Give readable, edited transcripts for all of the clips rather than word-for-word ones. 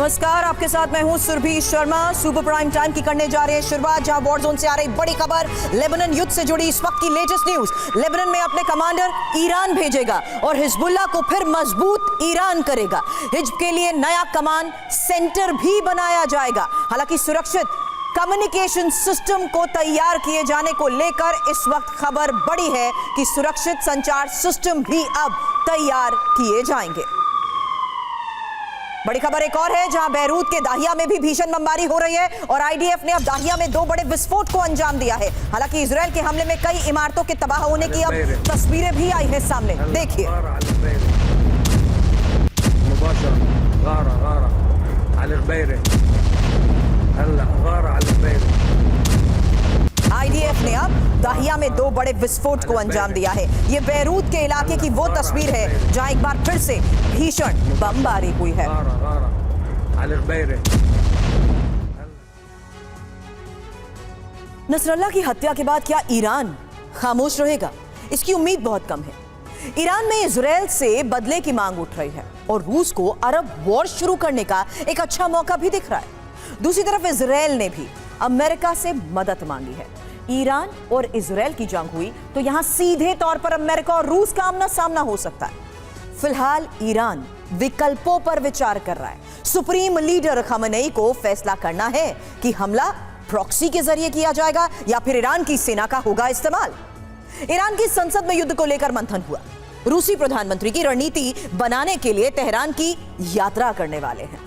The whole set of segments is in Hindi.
नमस्कार, आपके साथ मैं हूं Surabhi Sharma. Super prime time की करने जा रहे हैं शुरुआत, जहां वॉर जोन से आ रही बड़ी खबर, लेबनान युद्ध से जुड़ी इस वक्त की लेटेस्ट न्यूज। लेबनान में अपने कमांडर ईरान भेजेगा और हिजबुल्लाह को फिर मजबूत ईरान करेगा। हिज्ब के लिए नया कमांड सेंटर भी बनाया जाएगा। हालांकि सुरक्षित कम्युनिकेशन सिस्टम को तैयार किए जाने को लेकर इस वक्त खबर बड़ी है कि सुरक्षित संचार सिस्टम भी अब तैयार किए जाएंगे। बड़ी खबर एक और है, जहां बैरूत के दाहिया में भी भीषण बमबारी हो रही है और आईडीएफ ने अब दाहिया में 2 बड़े विस्फोट को अंजाम दिया है। हालांकि इजरायल के हमले में कई इमारतों के तबाह होने की अब तस्वीरें भी आई हैं सामने, देखिए। आईडीएफ ने अब दाहिया में 2 बड़े विस्फोट को अंजाम दिया है। ये बैरूत के इलाके की वो तस्वीर है जहां एक बार फिर से भीषण बमबारी हुई है। नसरल्लाह की हत्या के बाद क्या ईरान खामोश रहेगा? इसकी उम्मीद बहुत कम है। ईरान में इजरायल से बदले की मांग उठ रही है और रूस को अरब वॉर शुरू करने का एक अच्छा मौका भी दिख रहा है। दूसरी तरफ इजरायल ने भी अमेरिका से मदद मांगी है। ईरान और इजरायल की जंग हुई तो यहां सीधे तौर पर अमेरिका और रूस का आमना सामना हो सकता है। फिलहाल ईरान विकल्पों पर विचार कर रहा है। सुप्रीम लीडर खamenei को फैसला करना है कि हमला प्रॉक्सी के जरिए किया जाएगा या फिर ईरान की सेना का होगा इस्तेमाल। ईरान की संसद में युद्ध को लेकर मंथन हुआ। रूसी प्रधानमंत्री की रणनीति बनाने के लिए तेहरान की यात्रा करने वाले हैं।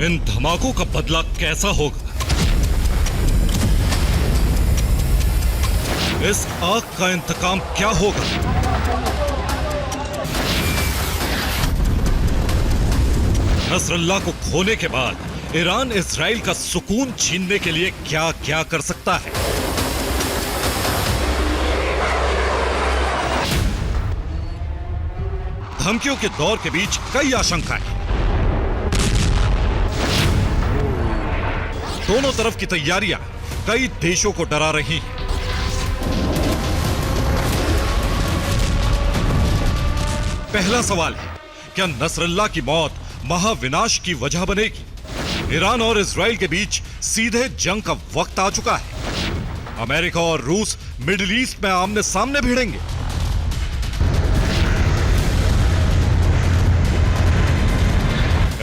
इन धमाकों का बदला कैसा होगा? इस आग का इंतकाम क्या होगा? नसरल्लाह को खोने के बाद ईरान इजराइल का सुकून छीनने के लिए क्या क्या कर सकता है? धमकियों के दौर के बीच कई आशंकाएं। दोनों तरफ की तैयारियां कई देशों को डरा रही हैं। पहला सवाल है, क्या नसरल्लाह की मौत महाविनाश की वजह बनेगी? ईरान और इजराइल के बीच सीधे जंग का वक्त आ चुका है। अमेरिका और रूस मिडिल ईस्ट में आमने सामने भिड़ेंगे।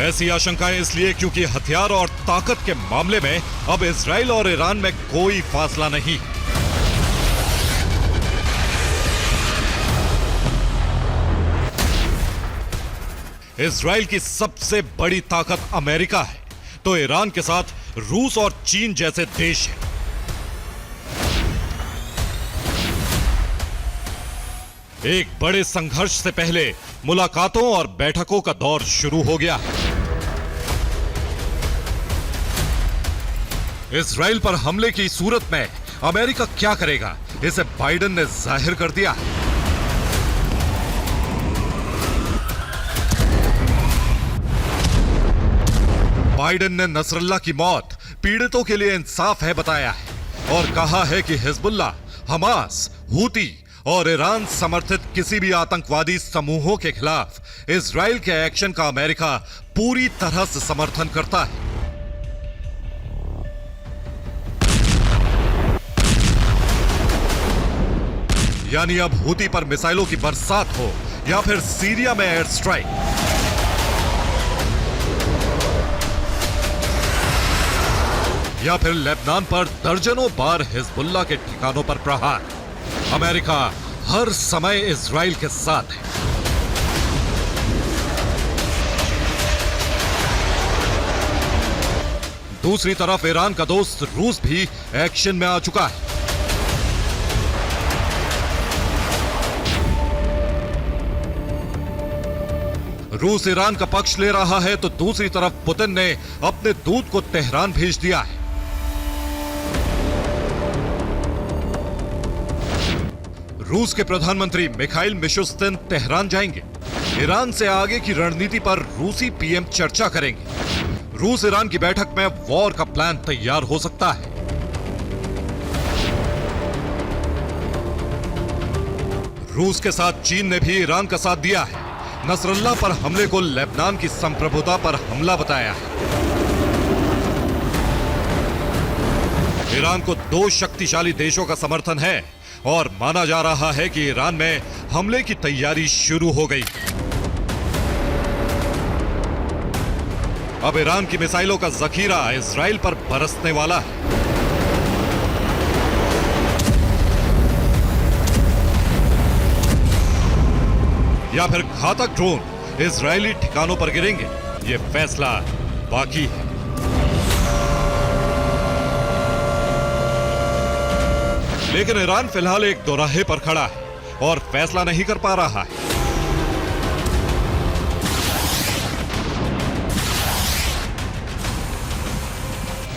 ऐसी आशंकाएं इसलिए क्योंकि हथियार और ताकत के मामले में अब इजराइल और ईरान में कोई फासला नहीं। इजराइल की सबसे बड़ी ताकत अमेरिका है, तो ईरान के साथ रूस और चीन जैसे देश हैं। एक बड़े संघर्ष से पहले मुलाकातों और बैठकों का दौर शुरू हो गया है। इजराइल पर हमले की सूरत में अमेरिका क्या करेगा, इसे बाइडेन ने जाहिर कर दिया है। बाइडेन ने नसरल्लाह की मौत पीड़ितों के लिए इंसाफ है बताया है और कहा है कि हिजबुल्लाह, हमास, हूती और ईरान समर्थित किसी भी आतंकवादी समूहों के खिलाफ इजराइल के एक्शन का अमेरिका पूरी तरह से समर्थन करता है। यानी अब हूती पर मिसाइलों की बरसात हो या फिर सीरिया में एयर स्ट्राइक, या फिर लेबनान पर दर्जनों बार हिजबुल्लाह के ठिकानों पर प्रहार, अमेरिका हर समय इजराइल के साथ है। दूसरी तरफ ईरान का दोस्त रूस भी एक्शन में आ चुका है। रूस ईरान का पक्ष ले रहा है तो दूसरी तरफ पुतिन ने अपने दूत को तेहरान भेज दिया है। रूस के प्रधानमंत्री मिखाइल मिशुस्तिन तेहरान जाएंगे। ईरान से आगे की रणनीति पर रूसी पीएम चर्चा करेंगे। रूस ईरान की बैठक में वॉर का प्लान तैयार हो सकता है। रूस के साथ चीन ने भी ईरान का साथ दिया है। नसरल्ला पर हमले को लेबनान की संप्रभुता पर हमला बताया है। ईरान को 2 शक्तिशाली देशों का समर्थन है और माना जा रहा है कि ईरान में हमले की तैयारी शुरू हो गई। अब ईरान की मिसाइलों का जखीरा इजराइल पर बरसने वाला है। या फिर घातक ड्रोन इजरायली ठिकानों पर गिरेंगे, यह फैसला बाकी है। लेकिन ईरान फिलहाल एक दोराहे पर खड़ा है और फैसला नहीं कर पा रहा है।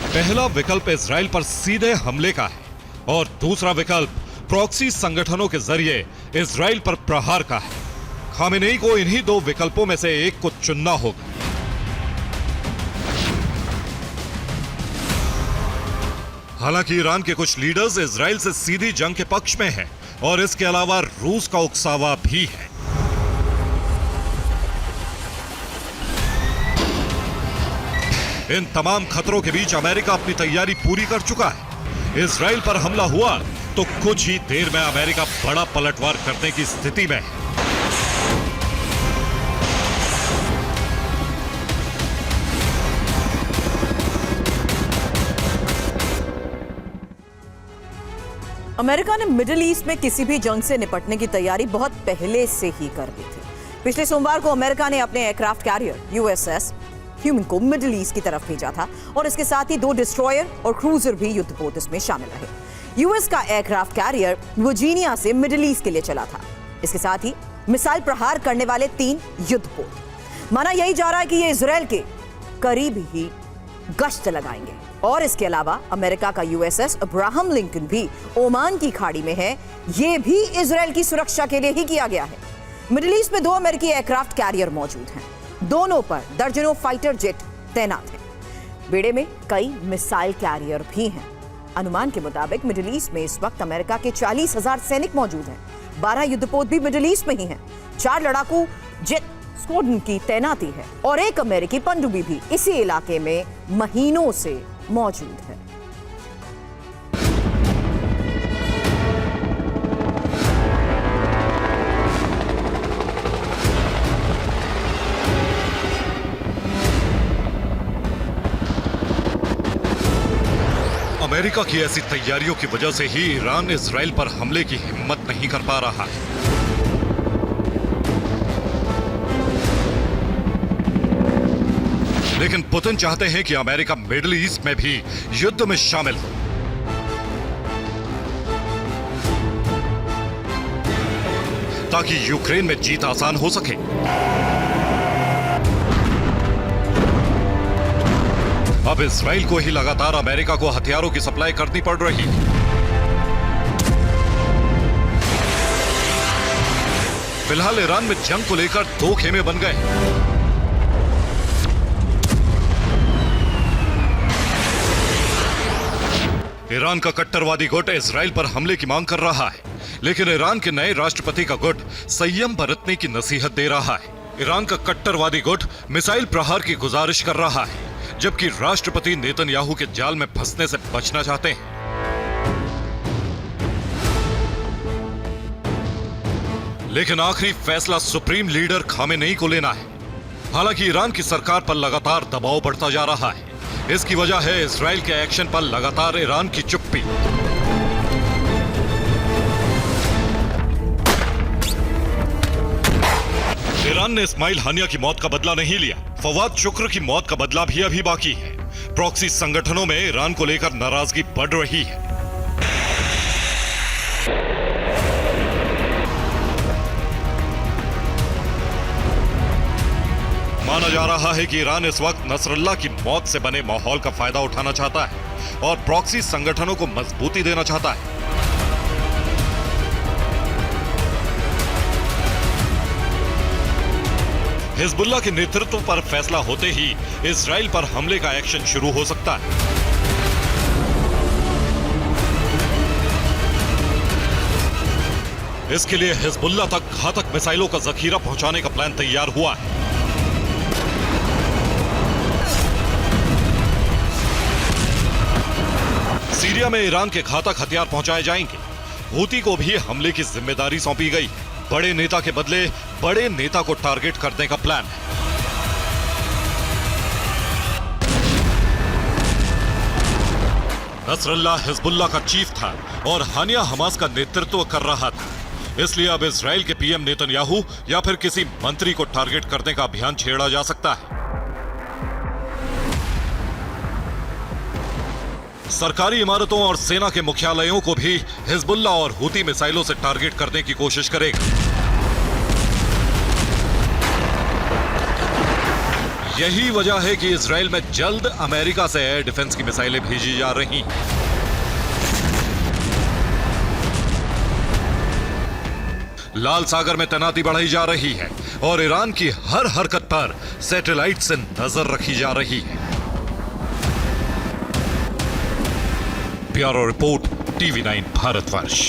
पहला विकल्प इजराइल पर सीधे हमले का है और दूसरा विकल्प प्रॉक्सी संगठनों के जरिए इजराइल पर प्रहार का है। खामेनेई को इन्हीं 2 विकल्पों में से एक को चुनना होगा। हालांकि ईरान के कुछ लीडर्स इजराइल से सीधी जंग के पक्ष में हैं और इसके अलावा रूस का उकसावा भी है। इन तमाम खतरों के बीच अमेरिका अपनी तैयारी पूरी कर चुका है। इजराइल पर हमला हुआ तो कुछ ही देर में अमेरिका बड़ा पलटवार करने की स्थिति में है। अमेरिका ने मिडिल ईस्ट में किसी भी जंग से निपटने की तैयारी बहुत पहले से ही कर ली थी। पिछले सोमवार को अमेरिका ने अपने एयरक्राफ्ट कैरियर यूएसएस ह्यूमन को मिडिल ईस्ट की तरफ भेजा था और इसके साथ ही 2 डिस्ट्रॉयर और क्रूजर भी युद्धपोत इसमें शामिल रहे। यूएस का एयरक्राफ्ट कैरियर वर्जीनिया से मिडिल ईस्ट के लिए चला था। इसके साथ ही मिसाइल प्रहार करने वाले 3 युद्धपोत। माना यही जा रहा है कि ये इजराइल के करीब ही गश्त लगाएंगे। और इसके अलावा अमेरिका का यूएसएस अब्राहम लिंकन भी ओमान की खाड़ी में है। यह भी इजराइल की सुरक्षा के लिए ही किया गया है। मिडिल ईस्ट में 2 अमेरिकी एयरक्राफ्ट कैरियर मौजूद हैं। दोनों पर दर्जनों फाइटर जेट तैनात हैं। बेड़े में कई मिसाइल कैरियर भी हैं। अनुमान के मुताबिक मिडिल ईस्ट में इस वक्त अमेरिका के 40,000 सैनिक मौजूद हैं। 12 युद्धपोत भी मिडिल ईस्ट में ही हैं। 4 लड़ाकू जेट स्क्वाड्रन की तैनाती है और एक अमेरिकी पनडुब्बी भी इसी इलाके में महीनों से मौजूद है। अमेरिका की ऐसी तैयारियों की वजह से ही ईरान इजराइल पर हमले की हिम्मत नहीं कर पा रहा है। लेकिन पुतिन चाहते हैं कि अमेरिका मिडिल ईस्ट में भी युद्ध में शामिल हो। ताकि यूक्रेन में जीत आसान हो सके। अब इजराइल को ही लगातार अमेरिका को हथियारों की सप्लाई करनी पड़ रही है। फिलहाल ईरान में जंग को लेकर 2 खेमे बन गए। ईरान का कट्टरवादी गुट इजराइल पर हमले की मांग कर रहा है, लेकिन ईरान के नए राष्ट्रपति का गुट संयम बरतने की नसीहत दे रहा है। ईरान का कट्टरवादी गुट मिसाइल प्रहार की गुजारिश कर रहा है, जबकि राष्ट्रपति नेतन्याहू के जाल में फंसने से बचना चाहते हैं। लेकिन आखिरी फैसला सुप्रीम लीडर खामेनेई को लेना है। हालांकि ईरान की सरकार पर लगातार दबाव बढ़ता जा रहा है। इसकी वजह है इजराइल के एक्शन पर लगातार ईरान की चुप्पी। ईरान ने इस्माइल हानिया की मौत का बदला नहीं लिया। फवाद शुक्र की मौत का बदला भी अभी बाकी है। प्रॉक्सी संगठनों में ईरान को लेकर नाराजगी बढ़ रही है। माना जा रहा है कि ईरान इस वक्त नसरल्ला की मौत से बने माहौल का फायदा उठाना चाहता है और प्रॉक्सी संगठनों को मजबूती देना चाहता है। हिजबुल्लाह के नेतृत्व पर फैसला होते ही इजराइल पर हमले का एक्शन शुरू हो सकता है। इसके लिए हिजबुल्लाह तक घातक मिसाइलों का जखीरा पहुंचाने का प्लान तैयार हुआ है। सीरिया में ईरान के घातक हथियार पहुंचाए जाएंगे। हूती को भी हमले की जिम्मेदारी सौंपी गई। बड़े नेता के बदले बड़े नेता को टारगेट करने का प्लान है। नसरल्लाह हिजबुल्लाह का चीफ था और हानिया हमास का नेतृत्व कर रहा था। इसलिए अब इजराइल के पीएम नेतन्याहू या फिर किसी मंत्री को टारगेट करने का अभियान छेड़ा जा सकता है। सरकारी इमारतों और सेना के मुख्यालयों को भी हिजबुल्लाह और हूती मिसाइलों से टारगेट करने की कोशिश करेगा। यही वजह है कि इजराइल में जल्द अमेरिका से एयर डिफेंस की मिसाइलें भेजी जा रही हैं। लाल सागर में तैनाती बढ़ाई जा रही है और ईरान की हर हरकत पर सैटेलाइट से नजर रखी जा रही है। Bureau report, TV9 Bharatvarsh.